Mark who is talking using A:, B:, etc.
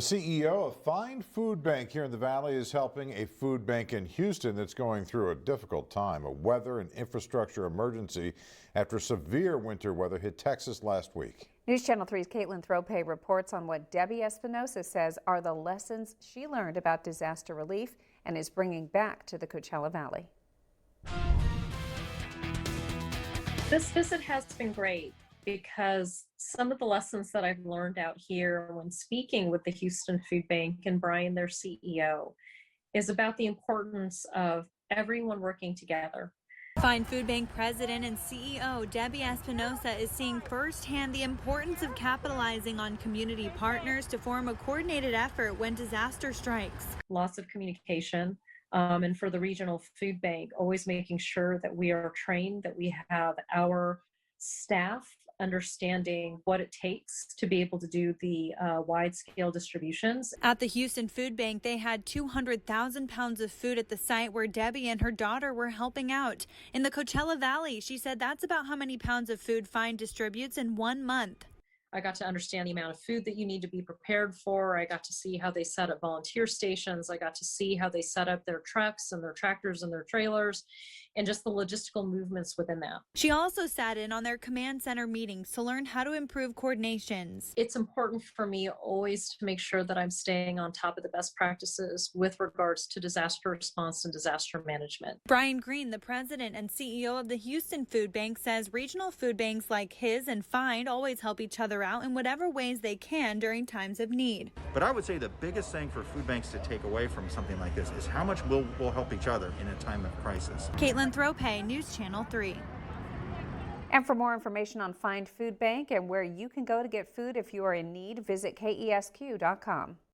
A: The CEO of Find Food Bank here in the Valley is helping a food bank in Houston that's going through a difficult time, a weather and infrastructure emergency after severe winter weather hit Texas last week.
B: News Channel 3's Caitlin Thrope reports on what Debbie Espinosa says are the lessons she learned about disaster relief and is bringing back to the Coachella Valley.
C: This visit has been great because some of the lessons that I've learned out here when speaking with the Houston Food Bank and Brian, their CEO, is about the importance of everyone working together.
D: Find Food Bank President and CEO Debbie Espinosa is seeing firsthand the importance of capitalizing on community partners to form a coordinated effort when disaster strikes.
C: Lots of communication. And for the regional food bank, always making sure that we are trained, that we have our staff understanding what it takes to be able to do the wide-scale distributions.
D: At the Houston Food Bank, they had 200,000 pounds of food at the site where Debbie and her daughter were helping out. In the Coachella Valley, she said that's about how many pounds of food Find distributes in 1 month.
C: I got to understand the amount of food that you need to be prepared for. I got to see how they set up volunteer stations. I got to see how they set up their trucks and their tractors and their trailers and just the logistical movements within that.
D: She also sat in on their command center meetings to learn how to improve coordinations.
C: It's important for me always to make sure that I'm staying on top of the best practices with regards to disaster response and disaster management.
D: Brian Green, the president and CEO of the Houston Food Bank, says regional food banks like his and Find always help each other out in whatever ways they can during times of need.
E: But I would say the biggest thing for food banks to take away from something like this is how much we'll help each other in a time of crisis.
D: Caitlin Thrope, News Channel 3.
B: And for more information on Find Food Bank and where you can go to get food if you are in need, visit KESQ.com.